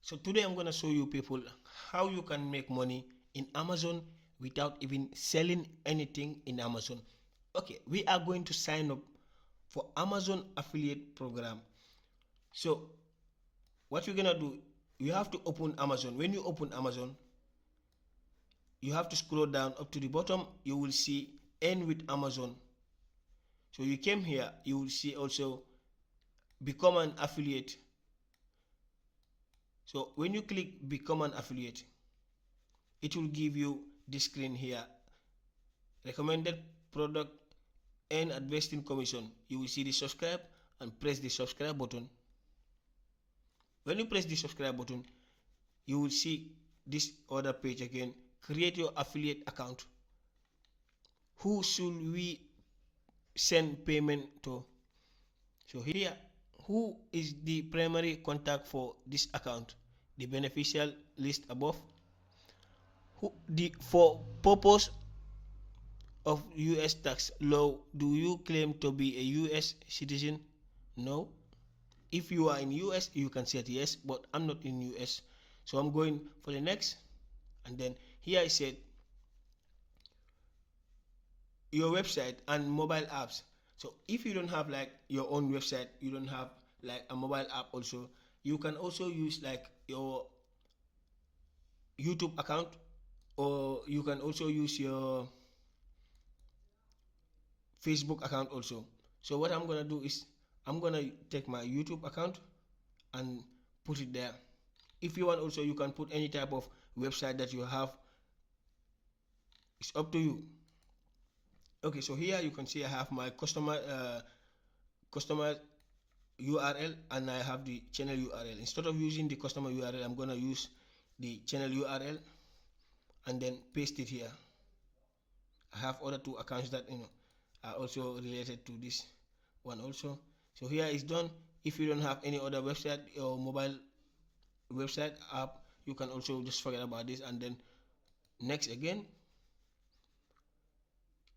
So today I'm gonna show you people how you can make money in Amazon without even selling anything in Amazon. Okay, we are going to sign up for Amazon affiliate program. So what you're gonna do, you have to open Amazon. When you open Amazon, you have to scroll down up to the bottom. You will see end with Amazon. So you came here, you will see also become an affiliate. So when you click become an affiliate, it will give you this screen here, recommended product and investing commission. You will see the subscribe and press the subscribe button. When you press the subscribe button, you will see this other page again, create your affiliate account. Who should we send payment to? So here, who is the primary contact for this account? The beneficial list above. For purpose of US tax law, do you claim to be a US citizen? No. If you are in US, you can set yes, but I'm not in US. So I'm going for the next. And then here I said your website and mobile apps. So if you don't have like your own website, you don't have like a mobile app also, you can also use like your YouTube account, or you can also use your Facebook account also. So what I'm gonna do is I'm gonna take my YouTube account and put it there. If you want also, you can put any type of website that you have. It's up to you. Okay, so here you can see I have my customer URL and I have the channel URL. Instead of using the customer URL, I'm gonna use the channel URL and then paste it here. I have other two accounts that are also related to this one also. So here is done. If you don't have any other website or mobile website app, you can also just forget about this and then next again.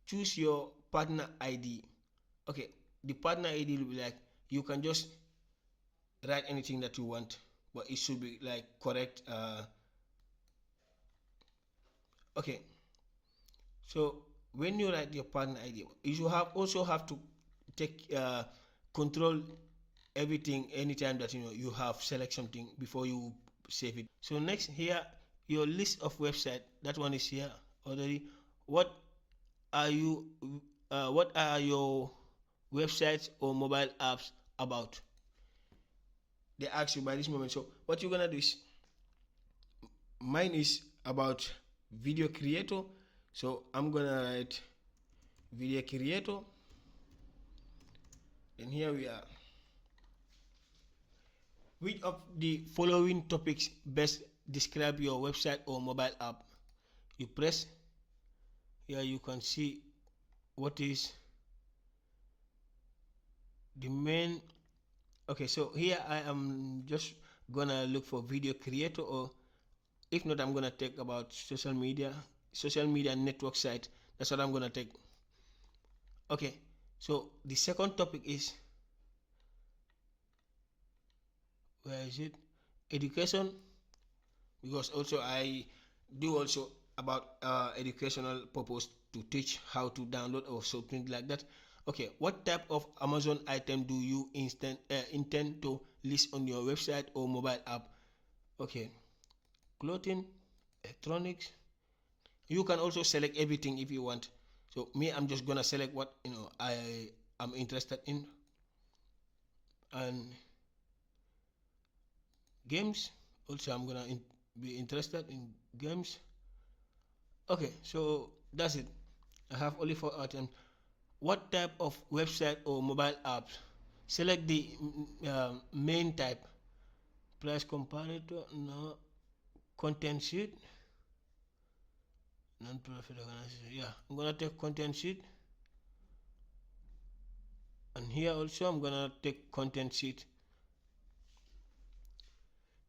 Choose your partner ID. Okay, the partner ID will be like, you can just write anything that you want, but it should be like correct. Okay, so when you write your partner ID, you should also have to take control everything anytime that you have select something before you save it. So next here, your list of website, that one is here already. What are your websites or mobile apps about? They ask you by this moment. So what you're gonna do is, mine is about video creator. So I'm gonna write video creator, and here we are. Which of the following topics best describe your website or mobile app? You press here, you can see what is the main. Okay, so here I am just gonna look for video creator, or if not, I'm gonna take about social media network site. That's what I'm gonna take. Okay, so the second topic is, where is it? Education, because also I do also about educational purpose to teach how to download or something like that. Okay, what type of Amazon item do you intend to list on your website or mobile app? Okay, clothing, electronics. You can also select everything if you want. So me, I'm just gonna select what I am interested in. And games, also I'm gonna be interested in games. Okay, so that's it. I have only 4 items. What type of website or mobile apps? Select the main type. Price comparator, no. Content sheet, non-profit organization. Yeah, I'm gonna take content sheet, and here also I'm gonna take content sheet.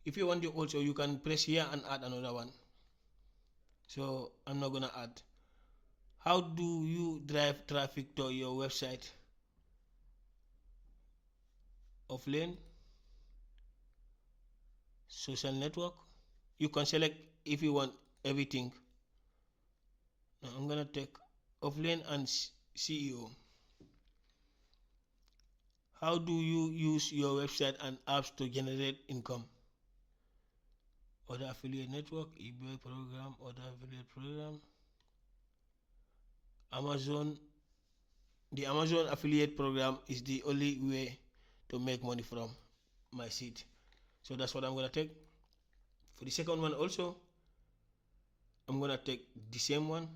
If you want to also, you can press here and add another one. So I'm not gonna add. How do you drive traffic to your website? Offline, social network. You can select if you want everything. Now I'm gonna take offline and CEO. How do you use your website and apps to generate income? Other affiliate network, eBay program, other affiliate program, Amazon. The Amazon affiliate program is the only way to make money from my site. So that's what I'm gonna take. For the second one also, I'm gonna take the same one.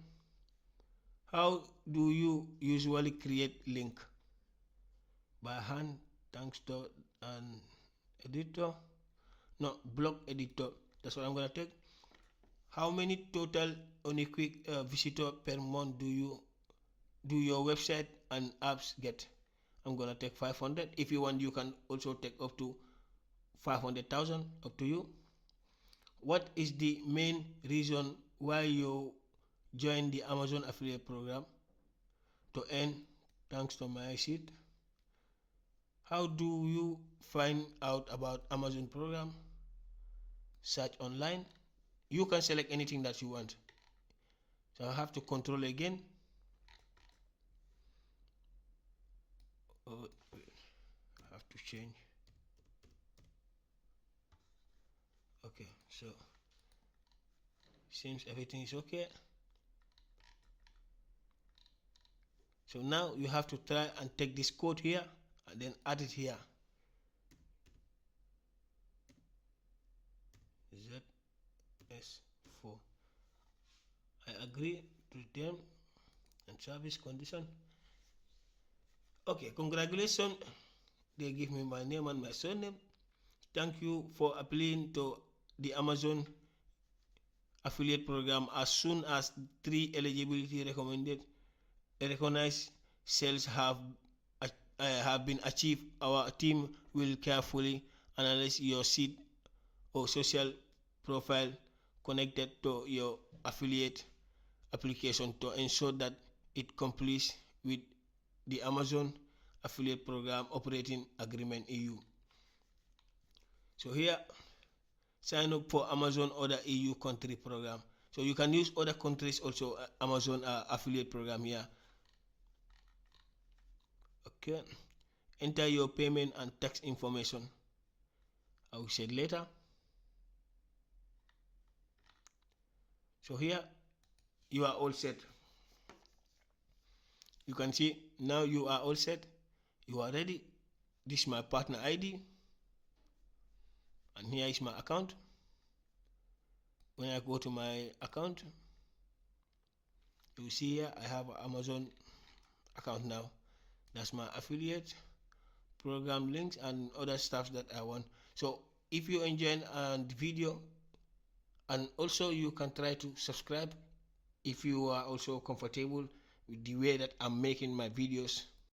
How do you usually create link? By hand, thanks to an editor. No, block editor. That's what I'm gonna take. How many total unique visitor per month do your website and apps get? I'm gonna take 500. If you want, you can also take up to 500,000, up to you. What is the main reason why you join the Amazon affiliate program? To earn thanks to my site. How do you find out about Amazon program? Search online. You can select anything that you want. So I have to control again. Oh, I have to change. Okay, so seems everything is okay. So now you have to try and take this code here and then add it here. ZS4. I agree to them and service condition. Okay, congratulations. They give me my name and my surname. Thank you for applying to the Amazon affiliate program. As soon as 3 eligibility recognized sales have been achieved, our team will carefully analyze your seed or social profile connected to your affiliate application to ensure that it complies with the Amazon affiliate program operating agreement EU. So here, sign up for Amazon other EU country program. So you can use other countries also Amazon affiliate program here. Okay, enter your payment and tax information. I will say later. So here you are all set. You can see now you are all set. You are ready. This is my partner ID and here is my account. When I go to my account, you see here I have an Amazon account now. That's my affiliate program links and other stuff that I want. So if you enjoyed the video, and also you can try to subscribe if you are also comfortable with the way that I'm making my videos.